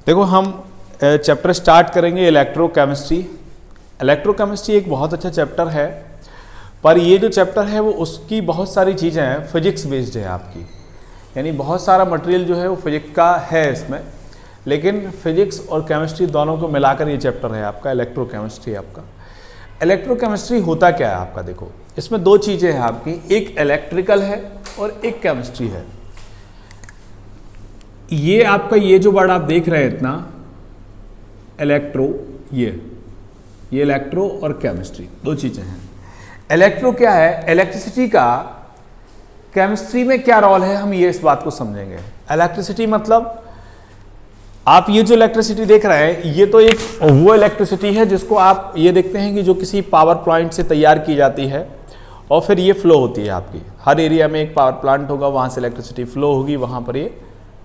देखो हम chapter start करेंगे इलेक्ट्रोकेमिस्ट्री। इलेक्ट्रोकेमिस्ट्री एक बहुत अच्छा चैप्टर है, पर ये जो चैप्टर है वो उसकी बहुत सारी चीज़ें हैं फिजिक्स बेस्ड है आपकी, यानी बहुत सारा मटेरियल जो है वो फिजिक्स का है इसमें, लेकिन फिजिक्स और केमिस्ट्री दोनों को मिलाकर ये चैप्टर है आपका इलेक्ट्रोकेमिस्ट्री। आपका इलेक्ट्रोकेमिस्ट्री होता क्या है आपका, देखो इसमें दो चीज़ें हैं आपकी, एक इलेक्ट्रिकल है और एक केमिस्ट्री है। ये आपका ये जो वर्ड आप देख रहे हैं इतना इलेक्ट्रो, ये इलेक्ट्रो और केमिस्ट्री दो चीज़ें हैं। इलेक्ट्रो क्या है, इलेक्ट्रिसिटी का केमिस्ट्री में क्या रोल है, हम ये इस बात को समझेंगे। इलेक्ट्रिसिटी मतलब आप ये जो इलेक्ट्रिसिटी देख रहे हैं ये तो एक वो इलेक्ट्रिसिटी है जिसको आप ये देखते हैं कि जो किसी पावर प्लांट से तैयार की जाती है और फिर ये फ्लो होती है आपकी। हर एरिया में एक पावर प्लांट होगा, वहाँ से इलेक्ट्रिसिटी फ्लो होगी, वहाँ पर ये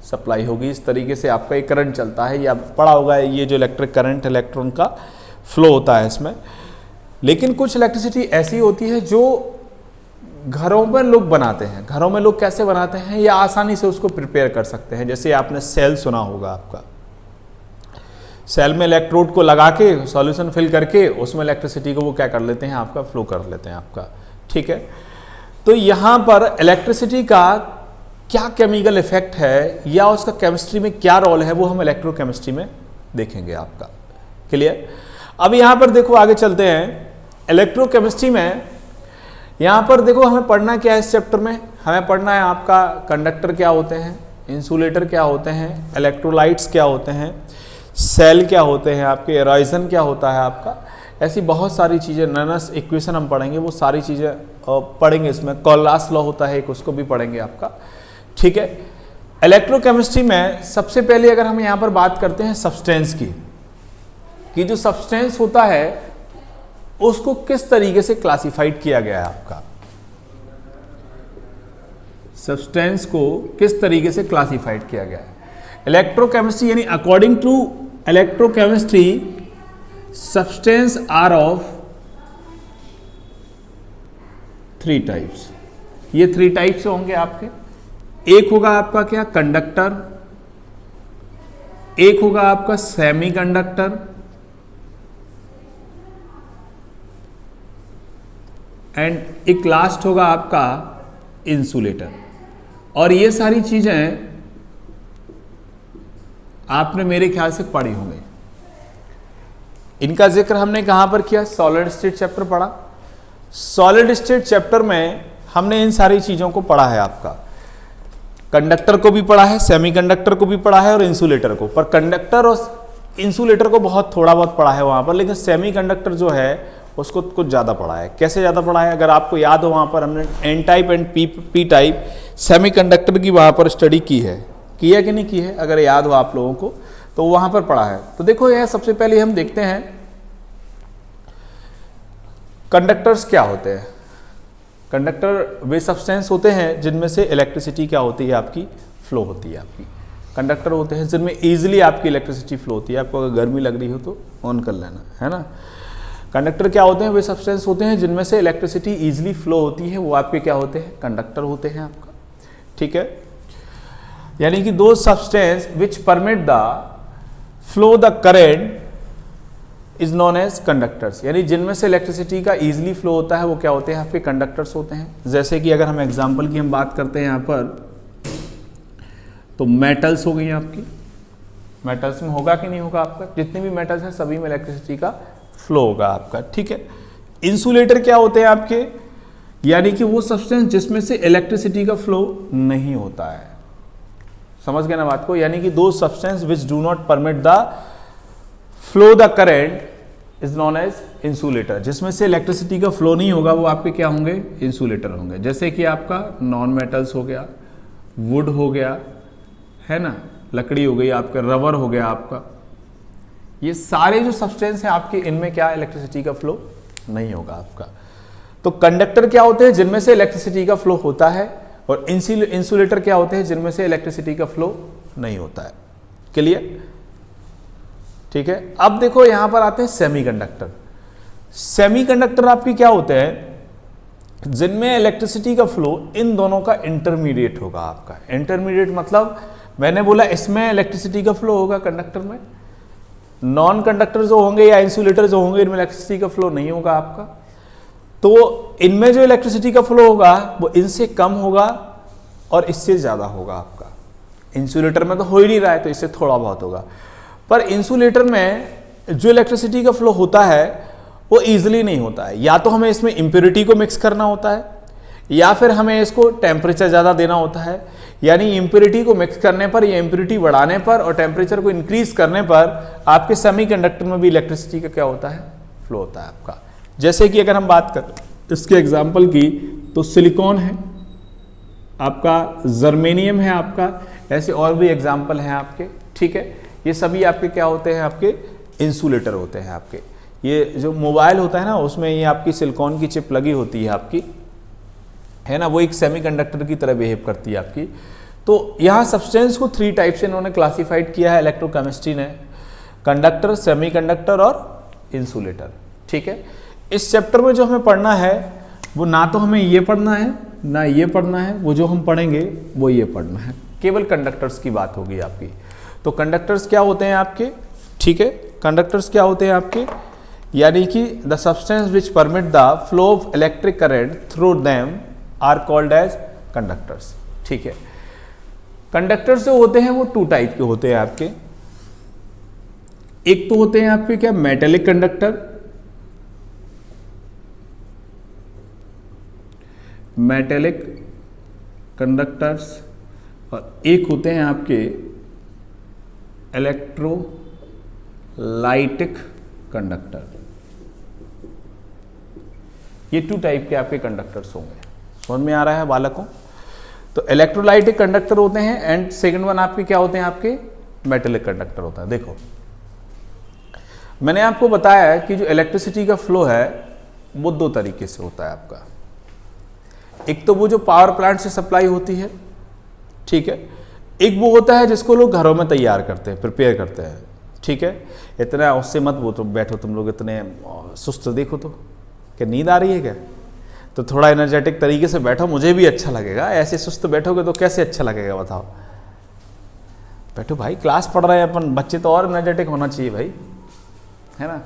सप्लाई होगी। इस तरीके से आपका एक करंट चलता है, या पड़ा होगा ये जो इलेक्ट्रिक करंट इलेक्ट्रॉन का फ्लो होता है इसमें। लेकिन कुछ इलेक्ट्रिसिटी ऐसी होती है जो घरों में लोग बनाते हैं। घरों में लोग कैसे बनाते हैं, या आसानी से उसको प्रिपेयर कर सकते हैं। जैसे आपने सेल सुना होगा, आपका सेल में इलेक्ट्रोड को लगा के सॉल्यूशन फिल करके उसमें इलेक्ट्रिसिटी को वो क्या कर लेते हैं, आपका फ्लो कर लेते हैं आपका, ठीक है। तो यहाँ पर इलेक्ट्रिसिटी का क्या केमिकल इफेक्ट है या उसका केमिस्ट्री में क्या रोल है, वो हम इलेक्ट्रोकेमिस्ट्री में देखेंगे आपका। क्लियर। अब यहाँ पर देखो आगे चलते हैं। इलेक्ट्रोकेमिस्ट्री में यहाँ पर देखो हमें पढ़ना क्या है इस चैप्टर में, हमें पढ़ना है आपका कंडक्टर क्या होते हैं, इंसुलेटर क्या होते हैं, इलेक्ट्रोलाइट्स क्या होते हैं, सेल क्या होते हैं आपके, एराइजन क्या होता है आपका, ऐसी बहुत सारी चीज़ें, ननस इक्वेशन हम पढ़ेंगे, वो सारी चीज़ें पढ़ेंगे इसमें। कॉलास लॉ होता है एक, उसको भी पढ़ेंगे आपका, ठीक है। इलेक्ट्रोकेमिस्ट्री में सबसे पहले अगर हम यहाँ पर बात करते हैं सब्सटेंस की, कि जो सब्सटेंस होता है उसको किस तरीके से क्लासिफाइड किया गया है आपका, सब्सटेंस को किस तरीके से क्लासिफाइड किया गया है। इलेक्ट्रोकेमिस्ट्री यानी according to electrochemistry substance are of 3 types. ये 3 टाइप्स होंगे आपके। एक होगा आपका क्या, कंडक्टर, एक होगा आपका सेमी कंडक्टर, एंड एक लास्ट होगा आपका इंसुलेटर। और ये सारी चीजें आपने मेरे ख्याल से पढ़ी होंगी। इनका जिक्र हमने कहां पर किया, सॉलिड स्टेट चैप्टर पढ़ा। सॉलिड स्टेट चैप्टर में हमने इन सारी चीजों को पढ़ा है आपका। कंडक्टर को भी पढ़ा है, सेमीकंडक्टर को भी पढ़ा है और इंसुलेटर को। पर कंडक्टर और इंसुलेटर को बहुत थोड़ा बहुत पढ़ा है वहां पर, लेकिन सेमीकंडक्टर जो है उसको कुछ ज़्यादा पढ़ा है। कैसे ज़्यादा पढ़ा है, अगर आपको याद हो वहाँ पर हमने N type and P type semiconductor की वहाँ पर स्टडी की है कि नहीं की है, अगर याद हो आप लोगों को तो वहाँ पर पढ़ा है। तो देखो यह सबसे पहले हम देखते हैं कंडक्टर्स क्या होते हैं। कंडक्टर वे सब्सटेंस होते हैं जिनमें से इलेक्ट्रिसिटी क्या होती है आपकी, फ्लो होती है आपकी। कंडक्टर होते हैं जिनमें ईजिली आपकी इलेक्ट्रिसिटी फ्लो होती है। आपको अगर गर्मी लग रही हो तो ऑन कर लेना, है ना। कंडक्टर क्या होते हैं, वे सब्सटेंस होते हैं जिनमें से इलेक्ट्रिसिटी इजीली फ्लो होती है, वो आपके क्या होते हैं, कंडक्टर होते हैं आपका, ठीक है। यानी कि दो substance which permit the flow the current is known as conductors, यानी जिनमें से इलेक्ट्रिसिटी का इजीली फ्लो होता है वो क्या होते हैं आपके कंडक्टर्स होते हैं। जैसे कि अगर हम एग्जांपल की हम बात करते हैं यहाँ पर, तो मेटल्स हो गई आपकी। मेटल्स में होगा कि नहीं होगा आपका, जितने भी मेटल्स हैं सभी में इलेक्ट्रिसिटी का फ्लो होगा आपका, ठीक है। इंसुलेटर क्या होते हैं आपके, यानी कि वो सब्सटेंस जिसमें से इलेक्ट्रिसिटी का फ्लो नहीं होता है। समझ गए ना बात को, यानी कि दो substance which do not permit the flow the current is known as insulator. जिसमें से इलेक्ट्रिसिटी का फ्लो नहीं होगा वो आपके क्या होंगे, इंसुलेटर होंगे। जैसे कि आपका नॉन मेटल्स हो गया, वुड हो गया, है ना, लकड़ी हो गई, आपका रबर हो गया आपका। ये सारे जो सब्सटेंस हैं आपके, इनमें क्या इलेक्ट्रिसिटी का फ्लो नहीं होगा आपका। तो कंडक्टर क्या होते हैं, जिनमें से इलेक्ट्रिसिटी का फ्लो होता है, और इंसुलेटर क्या होते हैं, जिनमें से इलेक्ट्रिसिटी का फ्लो नहीं होता है। क्लियर, ठीक है। अब देखो यहां पर आते हैं सेमीकंडक्टर। सेमीकंडक्टर आपके क्या होते हैं, जिनमें इलेक्ट्रिसिटी का फ्लो इन दोनों का इंटरमीडिएट होगा आपका। इंटरमीडिएट मतलब मैंने बोला इसमें इलेक्ट्रिसिटी का फ्लो होगा कंडक्टर में, नॉन कंडक्टर जो होंगे या इंसुलेटर जो होंगे इनमें इलेक्ट्रिसिटी का फ्लो नहीं होगा आपका। तो इनमें जो इलेक्ट्रिसिटी का फ्लो होगा वो इनसे कम होगा और इससे ज़्यादा होगा आपका। इंसुलेटर में तो हो ही नहीं रहा है तो इससे थोड़ा बहुत होगा, पर इंसुलेटर में जो इलेक्ट्रिसिटी का फ्लो होता है वो ईजिली नहीं होता है। या तो हमें इसमें इम्प्योरिटी को मिक्स करना होता है या फिर हमें इसको टेम्परेचर ज़्यादा देना होता है। यानी इम्प्योरिटी को मिक्स करने पर या इम्प्योरिटी बढ़ाने पर और टेम्परेचर को इंक्रीज करने पर आपके सेमीकंडक्टर में भी इलेक्ट्रिसिटी का क्या होता है, फ्लो होता है आपका। जैसे कि अगर हम बात करें इसके एग्जाम्पल की तो सिलिकॉन है आपका, जर्मेनियम है आपका, ऐसे और भी एग्जाम्पल हैं आपके। ठीक है, ये सभी आपके क्या होते हैं, आपके इंसुलेटर होते हैं आपके। ये जो मोबाइल होता है ना उसमें ये आपकी सिलिकॉन की चिप लगी होती है आपकी, है ना, वो एक सेमीकंडक्टर की तरह बिहेव करती है आपकी। तो यहाँ सब्सटेंस को 3 टाइप से इन्होंने क्लासिफाइड किया है इलेक्ट्रोकेमिस्ट्री ने, कंडक्टर, सेमीकंडक्टर और इंसुलेटर। ठीक है, इस चैप्टर में जो हमें पढ़ना है वो ना तो हमें ये पढ़ना है ना ये पढ़ना है, वो जो हम पढ़ेंगे वो ये पढ़ना है, केवल कंडक्टर्स की बात होगी आपकी। तो कंडक्टर्स क्या होते हैं आपके, ठीक है, कंडक्टर्स क्या होते हैं आपके, यानी कि the substance which permit the flow of electric current through them are called as conductors. ठीक है, कंडक्टर्स जो होते हैं वो 2 टाइप के होते हैं आपके। एक तो होते हैं आपके क्या, मेटेलिक कंडक्टर, मेटेलिक कंडक्टर्स, और एक होते हैं आपके इलेक्ट्रोलाइटिक कंडक्टर। ये 2 टाइप के आपके कंडक्टर्स होंगे, समझ में आ रहा है बालकों। तो इलेक्ट्रोलाइटिक कंडक्टर होते हैं एंड सेकंड वन आपके क्या होते हैं, आपके मेटेलिक कंडक्टर होता है। देखो मैंने आपको बताया है कि जो इलेक्ट्रिसिटी का फ्लो है वो 2 तरीके से होता है आपका। एक तो वो जो पावर प्लांट से सप्लाई होती है, ठीक है, एक वो होता है जिसको लोग घरों में तैयार करते हैं, प्रिपेयर करते हैं। ठीक है, इतना उससे मत वो तो बैठो तुम लोग इतने सुस्त, देखो तो क्या नींद आ रही है क्या, तो थोड़ा एनर्जेटिक तरीके से बैठो, मुझे भी अच्छा लगेगा। ऐसे सुस्त बैठोगे तो कैसे अच्छा लगेगा बताओ। बैठो भाई, क्लास पढ़ रहे हैं अपन, बच्चे तो और एनर्जेटिक होना चाहिए भाई, है ना।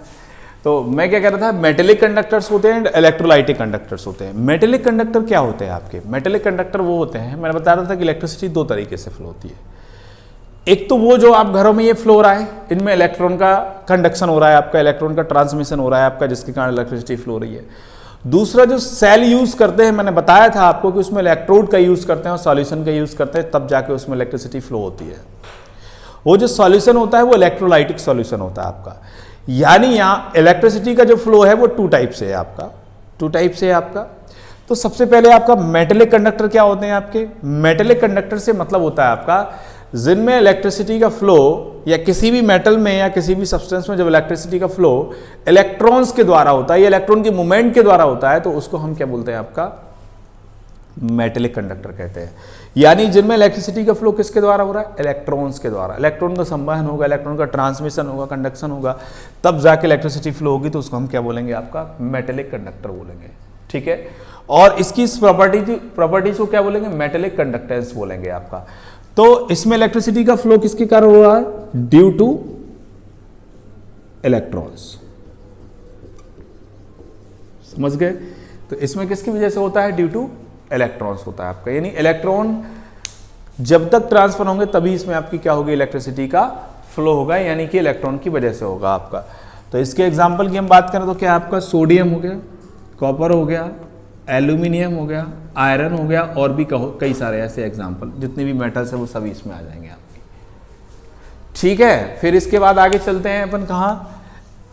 तो मैं क्या कह रहा था, मेटेलिक कंडक्टर्स होते हैं, इलेक्ट्रोलाइटिक कंडक्टर्स होते हैं। मेटेलिक कंडक्टर क्या होते हैं आपके, मेटेलिक कंडक्टर वो होते हैं, मैंने बता रहा था कि इलेक्ट्रिसिटी 2 तरीके से फ्लो होती है। एक तो वो जो आप घरों में ये फ्लो हो रहा है, इनमें इलेक्ट्रॉन का कंडक्शन हो रहा है आपका, इलेक्ट्रॉन का ट्रांसमिशन हो रहा है आपका, जिसके कारण इलेक्ट्रिसिटी फ्लो हो रही है। दूसरा जो सेल यूज करते हैं, मैंने बताया था आपको कि उसमें इलेक्ट्रोड का यूज करते हैं और सॉल्यूशन का यूज करते हैं, तब जाके उसमें इलेक्ट्रिसिटी फ्लो होती है। वो जो सॉल्यूशन होता है वो इलेक्ट्रोलाइटिक सॉल्यूशन होता है आपका। यानी यहाँ इलेक्ट्रिसिटी का जो फ्लो है वो 2 टाइप से है आपका, 2 टाइप से है आपका। तो सबसे पहले आपका मेटेलिक कंडक्टर क्या होते हैं आपके, मेटेलिक कंडक्टर से मतलब होता है आपका जिनमें इलेक्ट्रिसिटी का फ्लो, या किसी भी मेटल में या किसी भी सब्सटेंस में जब इलेक्ट्रिसिटी का फ्लो इलेक्ट्रॉन्स के द्वारा होता है या इलेक्ट्रॉन के मूवमेंट के द्वारा होता है, तो उसको हम क्या बोलते हैं, आपका मेटेलिक कंडक्टर कहते हैं। यानी जिनमें इलेक्ट्रिसिटी का फ्लो किसके द्वारा हो रहा है, इलेक्ट्रॉन्स के द्वारा। इलेक्ट्रॉन का संवहन होगा, इलेक्ट्रॉन का ट्रांसमिशन होगा, कंडक्शन होगा, तब जाके इलेक्ट्रिसिटी फ्लो होगी, तो उसको हम क्या बोलेंगे, आपका मेटेलिक कंडक्टर बोलेंगे। ठीक है, और इसकी प्रॉपर्टीज को क्या बोलेंगे, मेटेलिक कंडक्टेंस बोलेंगे आपका। तो इसमें इलेक्ट्रिसिटी का फ्लो किसके कारण हो रहा है, ड्यू टू इलेक्ट्रॉन्स, समझ गए। तो इसमें किसकी वजह से होता है, ड्यू टू इलेक्ट्रॉन्स होता है आपका। यानी इलेक्ट्रॉन जब तक ट्रांसफर होंगे तभी इसमें आपकी क्या होगी, इलेक्ट्रिसिटी का फ्लो होगा, यानी कि इलेक्ट्रॉन की वजह से होगा आपका। तो इसके एग्जांपल की हम बात करें तो क्या आपका सोडियम हो गया, कॉपर हो गया, एल्यूमिनियम हो गया, आयरन हो गया, और भी कई सारे ऐसे एग्जाम्पल, जितने भी मेटल्स है वो सभी इसमें आ जाएंगे आपके। ठीक है, फिर इसके बाद आगे चलते हैं अपन कहाँ,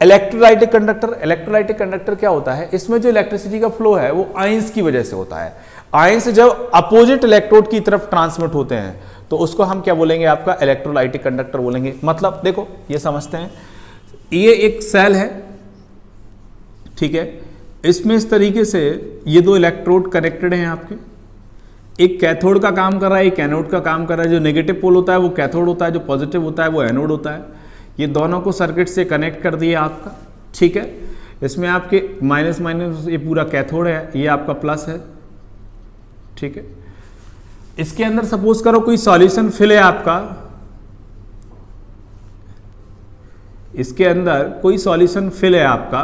इलेक्ट्रोलाइटिक कंडक्टर। इलेक्ट्रोलाइटिक कंडक्टर क्या होता है, इसमें जो इलेक्ट्रिसिटी का फ्लो है वो आयंस की वजह से होता है। आयंस जब अपोजिट इलेक्ट्रोड की तरफ ट्रांसमिट होते हैं तो उसको हम क्या बोलेंगे, आपका इलेक्ट्रोलाइटिक कंडक्टर बोलेंगे। मतलब देखो ये समझते हैं, ये एक सेल है, ठीक है, इसमें इस तरीके से ये 2 इलेक्ट्रोड कनेक्टेड हैं आपके, एक कैथोड का काम कर रहा है, एक एनोड का काम कर रहा है। जो नेगेटिव पोल होता है वो कैथोड होता है, जो पॉजिटिव होता है वो एनोड होता है। ये दोनों को सर्किट से कनेक्ट कर दिया आपका, ठीक है। इसमें आपके माइनस माइनस, ये पूरा कैथोड है, ये आपका प्लस है, ठीक है। इसके अंदर सपोज करो कोई सॉल्यूशन फिल है आपका, इसके अंदर कोई सॉल्यूशन फिल है आपका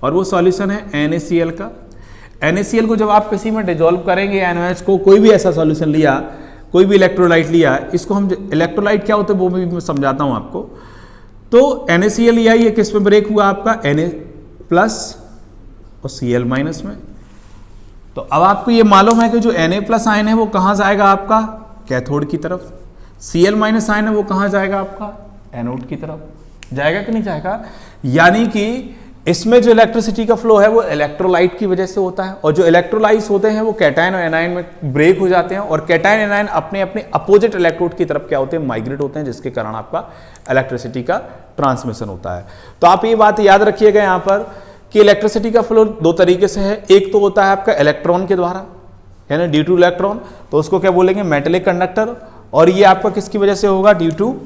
और वो सॉल्यूशन है NaCl का। NaCl को जब आप किसी में डिजोल्व करेंगे, NaOH को, कोई भी ऐसा सॉल्यूशन लिया, कोई भी इलेक्ट्रोलाइट लिया, इसको हम, इलेक्ट्रोलाइट क्या होता है वो भी मैं समझाता हूं आपको। तो NaCl लिया, ये किस में ब्रेक हुआ आपका, Na प्लस और Cl माइनस में। तो अब आपको ये मालूम है कि जो Na प्लस आयन है वो कहां जाएगा आपका, कैथोड की तरफ। Cl माइनस आयन है वो कहां जाएगा आपका, एनोड की तरफ। जाएगा कि नहीं जाएगा? यानी कि इसमें जो इलेक्ट्रिसिटी का फ्लो है वो इलेक्ट्रोलाइट की वजह से होता है, और जो इलेक्ट्रोलाइट्स होते हैं वो कैटायन और एनायन में ब्रेक हो जाते हैं, और कैटायन एनायन अपने अपने अपोजिट इलेक्ट्रोड की तरफ क्या होते हैं, माइग्रेट होते हैं, जिसके कारण आपका इलेक्ट्रिसिटी का ट्रांसमिशन होता है। तो आप ये बात याद रखिएगा यहाँ पर कि इलेक्ट्रिसिटी का फ्लो दो तरीके से है। एक तो होता है आपका इलेक्ट्रॉन के द्वारा, यानी ड्यू टू इलेक्ट्रॉन, तो उसको क्या बोलेंगे, मेटेलिक कंडक्टर, और ये आपका किसकी वजह से होगा, ड्यू टू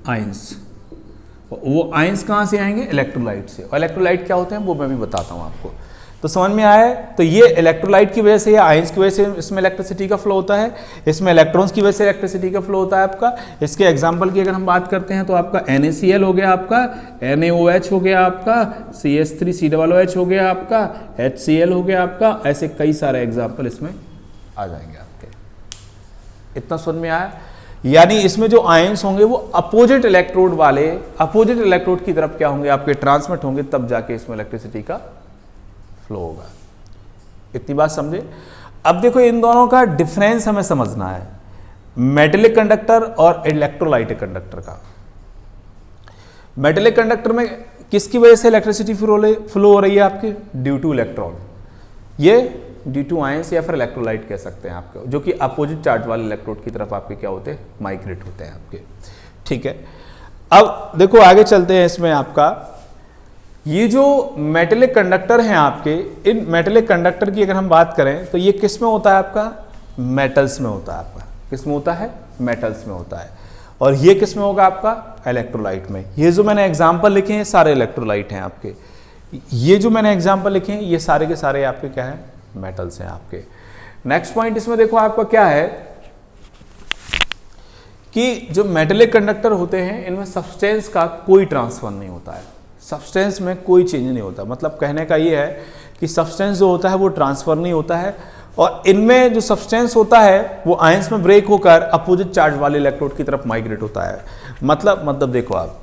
आयंस। वो आयंस कहां से आएंगे, इलेक्ट्रोलाइट से। और इलेक्ट्रोलाइट क्या होते हैं वो मैं भी बताता हूं आपको। तो समझ में आया है? तो ये इलेक्ट्रोलाइट की वजह से या आयंस की वजह से इसमें इलेक्ट्रिसिटी का फ्लो होता है, इसमें इलेक्ट्रॉन्स की वजह से इलेक्ट्रिसिटी का फ्लो होता है आपका। इसके एग्जांपल की अगर हम बात करते हैं तो आपका NaCl हो गया, आपका NaOH हो गया, आपका CH3COOH हो गया, आपका HCl हो गया आपका, ऐसे कई सारे एग्जाम्पल इसमें आ जाएंगे आपके। इतना समझ में आया? यानी इसमें जो आयंस होंगे वो अपोजिट इलेक्ट्रोड वाले, अपोजिट इलेक्ट्रोड की तरफ क्या होंगे, आपके ट्रांसमिट होंगे, तब जाके इसमें इलेक्ट्रिसिटी का फ्लो होगा। इतनी बात समझे? अब देखो इन दोनों का डिफरेंस हमें समझना है, मेटेलिक कंडक्टर और इलेक्ट्रोलाइटिक कंडक्टर का। मेटेलिक कंडक्टर में किसकी वजह से इलेक्ट्रिसिटी फ्लो हो रही है आपके, ड्यू टू इलेक्ट्रॉन, ये ड्यू टू आयंस या फिर इलेक्ट्रोलाइट कह सकते हैं आपको, जो कि अपोजिट चार्ज वाले इलेक्ट्रोड की तरफ आपके क्या होते हैं, माइग्रेट होते हैं आपके। ठीक है, अब देखो आगे चलते हैं। इसमें आपका ये जो मेटेलिक कंडक्टर हैं आपके, इन मेटेलिक कंडक्टर की अगर हम बात करें तो ये किस में होता है आपका, मेटल्स में होता है आपका। किस में होता है, मेटल्स में होता है। और ये किस में होगा आपका, इलेक्ट्रोलाइट में। ये जो मैंने एग्जाम्पल लिखे हैं सारे इलेक्ट्रोलाइट हैं आपके, ये जो मैंने एग्जाम्पल लिखे हैं ये सारे के सारे आपके क्या है, मेटल्स हैं आपके। नेक्स्ट पॉइंट इसमें देखो आपका क्या है कि जो मेटेलिक कंडक्टर होते हैं इनमें सब्सटेंस का कोई ट्रांसफर नहीं होता है, सब्सटेंस में कोई चेंज नहीं होता। मतलब कहने का ये है कि सब्सटेंस जो होता है वो ट्रांसफर नहीं होता है, और इनमें जो सब्सटेंस होता है वो आयंस में ब्रेक होकर अपोजिट चार्ज वाले इलेक्ट्रोड की तरफ माइग्रेट होता है। मतलब देखो आप,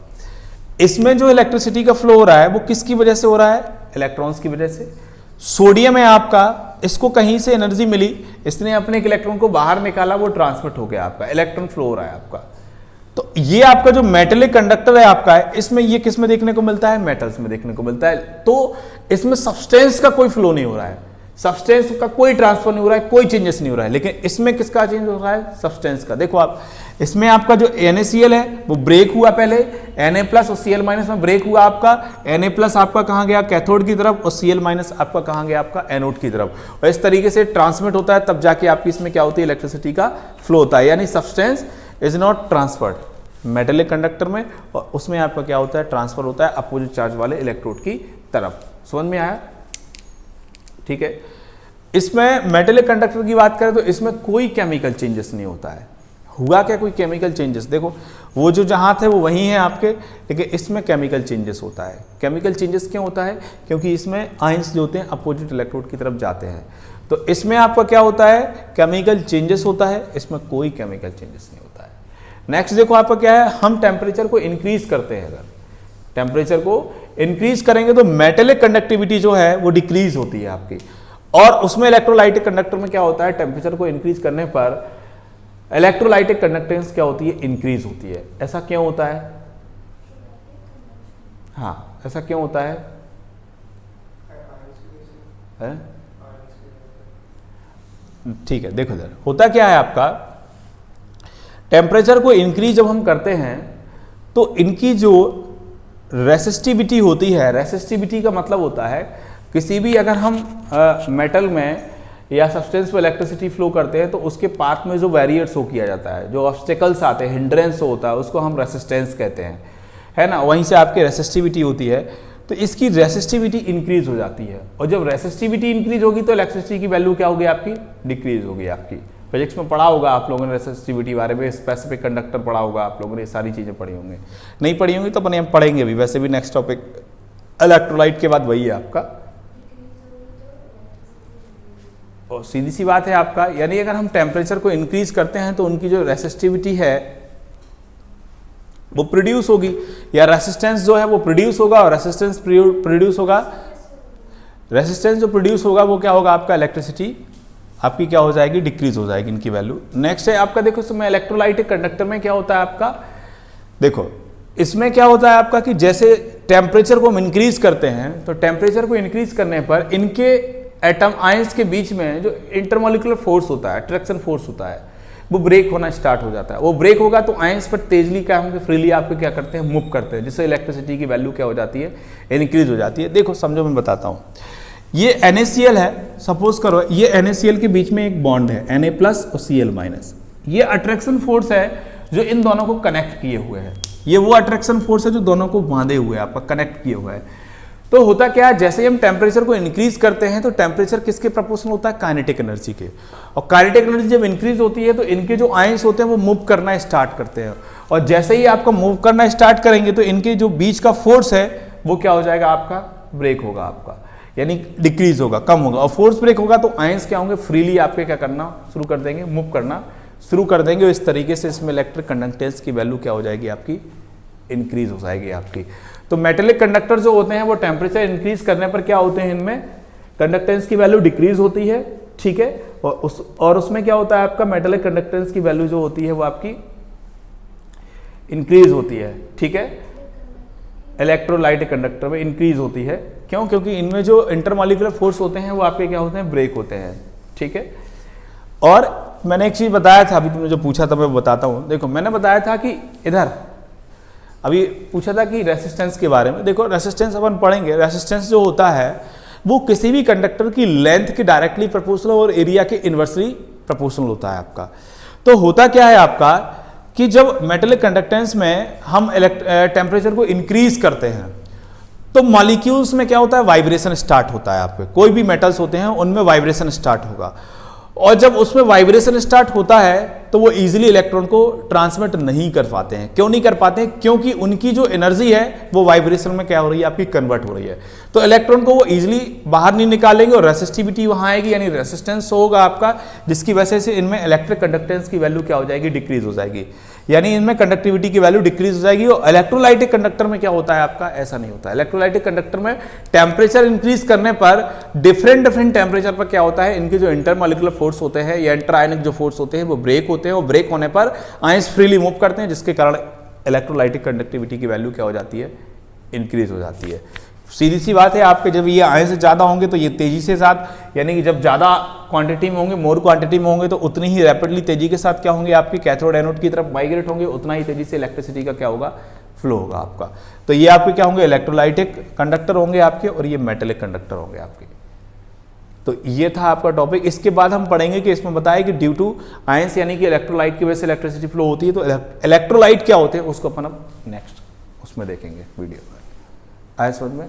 इसमें जो इलेक्ट्रिसिटी का फ्लो हो रहा है वो किसकी वजह से हो रहा है, इलेक्ट्रॉन्स की वजह से। सोडियम है आपका, इसको कहीं से एनर्जी मिली, इसने अपने एक इलेक्ट्रॉन को बाहर निकाला, वो ट्रांसमिट हो गया आपका, इलेक्ट्रॉन फ्लो हो रहा है आपका। तो ये आपका जो मेटेलिक कंडक्टर है आपका है, इसमें ये किस में देखने को मिलता है, मेटल्स में देखने को मिलता है। तो इसमें सब्सटेंस का कोई फ्लो नहीं हो रहा है, सब्सटेंस का कोई ट्रांसफर नहीं हो रहा है, कोई चेंजेस नहीं हो रहा है। लेकिन इसमें किसका चेंज हो रहा है, सब्सटेंस का। देखो आप, इसमें आपका जो NaCl है वो ब्रेक हुआ, पहले Na प्लस और Cl माइनस में ब्रेक हुआ आपका। Na प्लस आपका कहां गया, कैथोड की तरफ, और Cl माइनस आपका कहां गया, आपका एनोड की तरफ। और इस तरीके से ट्रांसमिट होता है, तब जाके आपकी इसमें क्या होती है, इलेक्ट्रिसिटी का फ्लो होता है। यानी substance is not transferred metallic conductor में, और उसमें आपका क्या होता है, ट्रांसफर होता है अपोजिट चार्ज वाले इलेक्ट्रोड की तरफ। समझ में आया? ठीक है। इसमें मेटेलिक कंडक्टर की बात करें तो इसमें कोई केमिकल चेंजेस नहीं होता है। हुआ क्या कोई केमिकल चेंजेस, देखो वो जो जहां थे वो वहीं है आपके, लेकिन इसमें केमिकल चेंजेस होता है। केमिकल चेंजेस क्यों होता है, क्योंकि इसमें आयंस जो होते हैं अपोजिट इलेक्ट्रोड की तरफ जाते हैं। तो इसमें आपका क्या होता है, केमिकल चेंजेस होता है, इसमें कोई केमिकल चेंजेस नहीं होता है। नेक्स्ट देखो आपका क्या है, हम टेम्परेचर को इंक्रीज करते हैं। अगर टेम्परेचर को इंक्रीज करेंगे तो मेटेलिक कंडक्टिविटी जो है वो डिक्रीज होती है आपकी, और उसमें इलेक्ट्रोलाइटिक कंडक्टर में क्या होता है, टेम्परेचर को इंक्रीज करने पर इलेक्ट्रोलाइटिक कंडक्टेंस क्या होती है, इंक्रीज होती है। ऐसा क्यों होता है, हाँ ऐसा क्यों होता है? ठीक है, देखो जरा होता क्या है आपका, टेम्परेचर को इंक्रीज जब हम करते हैं तो इनकी जो रेसिस्टिविटी होती है, रेसिस्टिविटी का मतलब होता है किसी भी अगर हम मेटल में या सब्सटेंस में इलेक्ट्रिसिटी फ्लो करते हैं तो उसके पाथ में जो बैरियर्स हो किया जाता है, जो ऑब्स्टेकल्स आते हैं, हिंड्रेंस होता है, उसको हम रेसिस्टेंस कहते हैं, है ना। वहीं से आपकी रेसिस्टिविटी होती है। तो इसकी रेसिस्टिविटी इंक्रीज हो जाती है, और जब रेसिस्टिविटी इंक्रीज होगी तो इलेक्ट्रिसिटी की वैल्यू क्या होगी आपकी, डिक्रीज होगी आपकी। फिजिक्स में पढ़ा होगा आप लोगों ने रेसिस्टिविटी बारे में, स्पेसिफिक कंडक्टर पढ़ा होगा आप लोगों ने, सारी चीज़ें पढ़ी होंगी, नहीं पढ़ी होंगी तो अपने हम पढ़ेंगे भी, वैसे भी नेक्स्ट टॉपिक इलेक्ट्रोलाइट के बाद वही है आपका। और सीधी सी बात है आपका, यानी अगर हम टेम्परेचर को इंक्रीज करते हैं तो उनकी जो रेसिस्टिविटी है वो प्रोड्यूस होगी, या रेसिस्टेंस जो है वो प्रोड्यूस होगा, और रेसिस्टेंस प्रोड्यूस होगा, रेसिस्टेंस जो प्रोड्यूस होगा वो क्या होगा आपका, इलेक्ट्रिसिटी आपकी क्या हो जाएगी, डिक्रीज हो जाएगी इनकी वैल्यू। नेक्स्ट है आपका, देखो इसमें इलेक्ट्रोलाइट कंडक्टर में क्या होता है आपका, देखो इसमें क्या होता है आपका कि जैसे टेम्परेचर को हम इंक्रीज करते हैं तो टेम्परेचर को इंक्रीज करने पर इनके एटम आयंस के बीच में जो इंटरमोलिकुलर फोर्स होता है, अट्रैक्शन फोर्स होता है, वो ब्रेक होना स्टार्ट हो जाता है। वो ब्रेक होगा तो आयंस पर तेजली क्या होंगे, फ्रीली आपके क्या करते हैं, मूव करते हैं, जिससे इलेक्ट्रिसिटी की वैल्यू क्या हो जाती है, इंक्रीज हो जाती है। देखो समझो, मैं बताता हूँ, ये NaCl है, सपोज करो ये NaCl के बीच में एक बॉन्ड है Na प्लस और Cl-, ये अट्रैक्शन फोर्स है जो इन दोनों को कनेक्ट किए हुए है, ये वो अट्रैक्शन फोर्स है जो दोनों को बांधे हुए है, आपका कनेक्ट किए हुए है। तो होता क्या है, जैसे ही हम टेम्परेचर को इंक्रीज करते हैं तो टेम्परेचर किसके प्रोपोर्शनल होता है, काइनेटिक एनर्जी के, और काइनेटिक एनर्जी जब इंक्रीज होती है तो इनके जो आयंस होते हैं वो मूव करना स्टार्ट करते हैं, और जैसे ही आपका मूव करना स्टार्ट करेंगे तो इनके जो बीच का फोर्स है वो क्या हो जाएगा आपका, ब्रेक होगा आपका, यानी डिक्रीज होगा, कम होगा, और फोर्स ब्रेक होगा तो आयंस क्या होंगे, फ्रीली आपके क्या करना शुरू कर देंगे, मूव करना शुरू कर देंगे, और इस तरीके से इसमें इलेक्ट्रिक कंडक्टेंस की वैल्यू क्या हो जाएगी आपकी, इंक्रीज हो जाएगी आपकी। तो मेटेलिक कंडक्टर जो होते हैं वो टेम्परेचर इंक्रीज करने पर क्या होते हैं, इनमें कंडक्टेंस की वैल्यू डिक्रीज होती है, ठीक है, और उसमें क्या होता है आपका, मेटेलिक कंडक्टेंस की वैल्यू जो होती है वो आपकी इंक्रीज होती है, ठीक है, इलेक्ट्रोलाइट कंडक्टर में इंक्रीज होती है। क्यों, क्योंकि इनमें जो इंटरमॉलिक्यूलर फोर्स होते हैं वो आपके क्या होते हैं, ब्रेक होते हैं, ठीक है। और मैंने एक चीज बताया था, अभी तुमने जो पूछा था मैं बताता हूं, देखो मैंने बताया था कि इधर अभी पूछा था कि रेसिस्टेंस के बारे में, देखो रेसिस्टेंस अपन पढ़ेंगे, रेसिस्टेंस जो होता है वो किसी भी कंडक्टर की लेंथ के डायरेक्टली प्रोपोर्शनल और एरिया के इन्वर्सली प्रोपोर्शनल होता है आपका। तो होता क्या है आपका कि जब मेटेलिक कंडक्टेंस में हम टेम्परेचर को इंक्रीज करते हैं तो मॉलिक्यूल्स में क्या होता है, वाइब्रेशन स्टार्ट होता है, आपके कोई भी मेटल्स होते हैं उनमें वाइब्रेशन स्टार्ट होगा, और जब उसमें वाइब्रेशन स्टार्ट होता है तो वो इजीली इलेक्ट्रॉन को ट्रांसमिट नहीं कर पाते हैं। क्यों नहीं कर पाते हैं, क्योंकि उनकी जो एनर्जी है वो वाइब्रेशन में क्या हो रही है आपकी, कन्वर्ट हो रही है, तो इलेक्ट्रॉन को वो इजीली बाहर नहीं निकालेंगे, और रेसिस्टिविटी वहां आएगी, यानी रेसिस्टेंस होगा आपका, जिसकी वजह से इनमें इलेक्ट्रिक कंडक्टेंस की वैल्यू क्या हो जाएगी, डिक्रीज हो जाएगी, यानी इनमें कंडक्टिविटी की वैल्यू डिक्रीज हो जाएगी। और इलेक्ट्रोलाइटिक कंडक्टर में क्या होता है आपका, ऐसा नहीं होता है। इलेक्ट्रोलाइटिक कंडक्टर में टेम्परेचर इंक्रीज करने पर डिफरेंट टेम्परेचर पर क्या होता है, इनके जो इंटरमॉलिक्यूलर फोर्स होते हैं या इंटर आयनिक जो फोर्स होते हैं वो ब्रेक होते हैं, और ब्रेक होने पर आयंस फ्रीली मूव करते हैं, जिसके कारण इलेक्ट्रोलाइटिक कंडक्टिविटी की वैल्यू क्या हो जाती है, इंक्रीज हो जाती है। सीधी सी बात है, आपके जब ये आयंस ज्यादा होंगे तो ये तेजी से साथ, यानी कि जब ज्यादा क्वांटिटी में होंगे, मोर क्वांटिटी में होंगे तो उतनी ही रैपिडली तेजी के साथ क्या होंगे, आपके कैथोड एनोड की तरफ माइग्रेट होंगे, उतना ही तेजी से इलेक्ट्रिसिटी का क्या होगा, फ्लो होगा आपका। तो ये आपके क्या होंगे, इलेक्ट्रोलाइटिक कंडक्टर होंगे आपके, और ये मेटेलिक कंडक्टर होंगे आपके। तो ये था आपका टॉपिक। इसके बाद हम पढ़ेंगे कि इसमें बताया कि ड्यू टू आयंस यानी कि इलेक्ट्रोलाइट की वजह से इलेक्ट्रिसिटी फ्लो होती है, तो इलेक्ट्रोलाइट क्या होते हैं उसको अपन अब नेक्स्ट उसमें देखेंगे वीडियो में। आया समझ में?